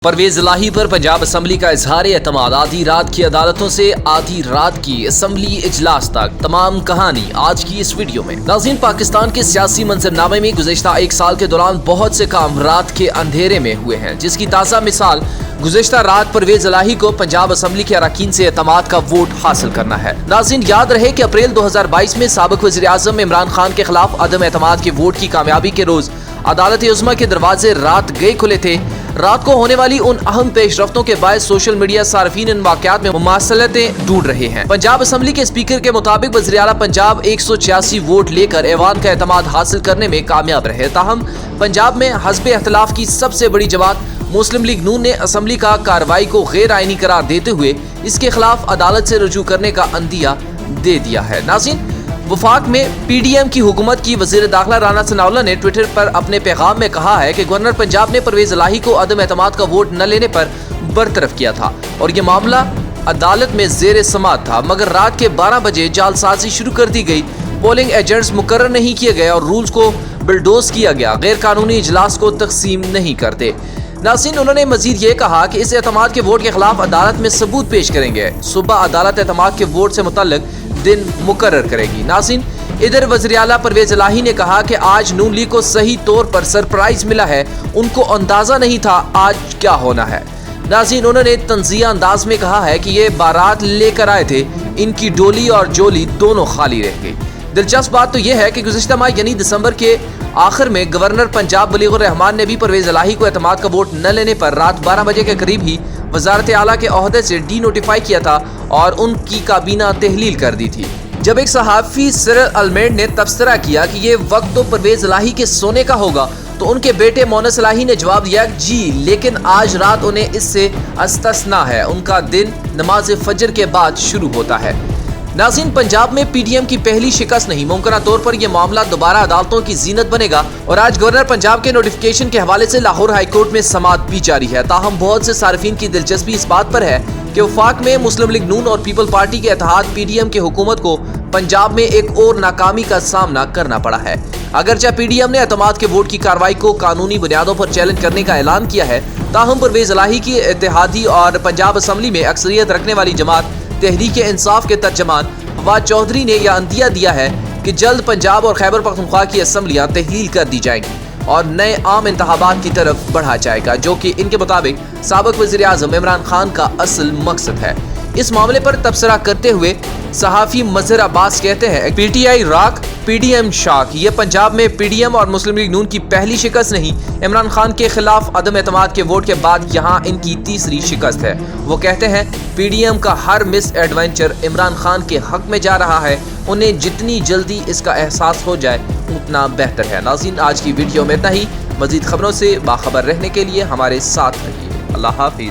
परवेज इलाही पर पंजाब असम्बली का इजहार एतमाद। आधी रात की अदालतों से आधी रात की असम्बली इजलास तक, तमाम कहानी आज की इस वीडियो में। नाज़रीन, पाकिस्तान के सियासी मंजरनामे में गुज़श्ता एक साल के दौरान बहुत से काम रात के अंधेरे में हुए हैं, जिसकी ताज़ा मिसाल गुज़श्ता रात परवेज इलाही को पंजाब असम्बली के अरकान से एतमाद का वोट हासिल करना है। नाज़रीन, याद रहे कि अप्रैल 2022 में साबिक़ वज़ीर आज़म इमरान खान के खिलाफ अदम एतमाद के वोट की कामयाबी के रोज अदालत उज़्मा के दरवाजे रात गए खुले थे। रात को होने वाली उन अहम पेशरफ्तों के बायस सोशल मीडिया सार्फिन इन वाक़यात में मुमासलतें ढूंढ रहे हैं। पंजाब असम्बली के स्पीकर के मुताबिक वज़ीर आला पंजाब 186 वोट लेकर ऐवान का एतमाद हासिल करने में कामयाब रहे। ताहम पंजाब में हस्बे इख्तिलाफ की सबसे बड़ी जमात मुस्लिम लीग नून ने असम्बली का कार्रवाई को गैर आईनी करार देते हुए इसके खिलाफ अदालत से रुजू करने का अंदिया दे दिया है। नाज़रीन, वफाक में पीडीएम की हुकूमत की वज़ीर दाखिला राना सनाउल्लाह ने ट्विटर पर अपने पैगाम में कहा है कि गवर्नर पंजाब ने परवेज इलाही को अदम एतमाद का वोट न लेने पर बरतरफ किया था और ये मामला अदालत में ज़ेर समाअत था, मगर रात के 12 बजे जालसाजी शुरू कर दी गई। पोलिंग एजेंट्स मुकर्रर नहीं किए गए और रूल्स को बुलडोज किया गया। गैर कानूनी इजलास को तकसीम नहीं करते। नाज़रीन, उन्होंने मजीद ये कहा कि इस एतमाद के वोट के खिलाफ अदालत में सबूत पेश करेंगे। सुबह अदालत एतमाद के वोट से मुतल्लिक दिन मुकर्रर करेगी। नाज़रीन, इधर वज़ीर आला परवेज इलाही ने कहा कि आज नून लीग को सही तौर पर सरप्राइज मिला है, उनको अंदाजा नहीं था आज क्या होना है। नाज़रीन, उन्होंने तंज़िया अंदाज में कहा है कि ये बारात लेकर आए थे, इनकी डोली और जोली दोनों खाली रह गई। दिलचस्प बात तो यह है कि गुज़श्ता माह यानी दिसंबर के आखिर में गवर्नर पंजाब वलीगुर रहमान ने भी परवेज इलाही को एतमाद का वोट न लेने पर रात 12 बजे के करीब ही वज़ारत आला के ओहदे से डी नोटिफाई किया था और उनकी काबीना तहलील कर दी थी। जब एक सहाफ़ी सिरल अलमेड ने तबसरा किया कि ये वक्त तो परवेज इलाही के सोने का होगा, तो उनके बेटे मोनस इलाही ने जवाब दिया, जी लेकिन आज रात उन्हें इससे अस्तस्ना है, उनका दिन नमाज फजर के बाद शुरू होता है। नाज़रीन, पंजाब में पीडीएम की पहली शिकस्त नहीं, मुमकिन तौर पर यह मामला दोबारा अदालतों की जीनत बनेगा और आज गवर्नर पंजाब के नोटिफिकेशन के हवाले से लाहौर हाई कोर्ट में समाअत भी जारी है। ताहम बहुत से सार्फिन की दिलचस्पी इस बात पर है कि वफाक में मुस्लिम लीग नून और पीपल पार्टी के इत्तेहाद पीडीएम की हुकूमत को पंजाब में एक और नाकामी का सामना करना पड़ा है। अगरचे पीडीएम ने एतमाद के वोट की कार्रवाई को कानूनी बुनियादों पर चैलेंज करने का ऐलान किया है, ताहम परवेज इलाही की इत्तेहादी और पंजाब असम्बली में अक्सरियत रखने वाली जमात तहरीक इंसाफ के तर्जमान फवाद चौधरी ने यह अंदिया दिया है कि जल्द पंजाब और खैबर पख्तूनख्वा की असम्बलियाँ तहलील कर दी जाएंगी और नए आम इंतखाबात की तरफ बढ़ा जाएगा, जो कि इनके मुताबिक साबिक़ वज़ीर आज़म इमरान खान का असल मकसद है। इस मामले पर तबसरा करते हुए सहाफ़ी मज़हर अब्बास कहते हैं, पीटीआई राख पीडीएम शाख, ये पंजाब में पीडीएम और मुस्लिम लीग नून की पहली शिकस्त नहीं, इमरान खान के खिलाफ अदम एतमाद के वोट के बाद यहाँ इनकी तीसरी शिकस्त है। वो कहते हैं पीडीएम का हर मिस एडवेंचर इमरान खान के हक में जा रहा है, उन्हें जितनी जल्दी इसका एहसास हो जाए उतना बेहतर है। नाज़रीन, आज की वीडियो में इतना ही। मज़ीद खबरों से बाखबर रहने के लिए हमारे साथ रहिए। अल्लाह हाफिज़।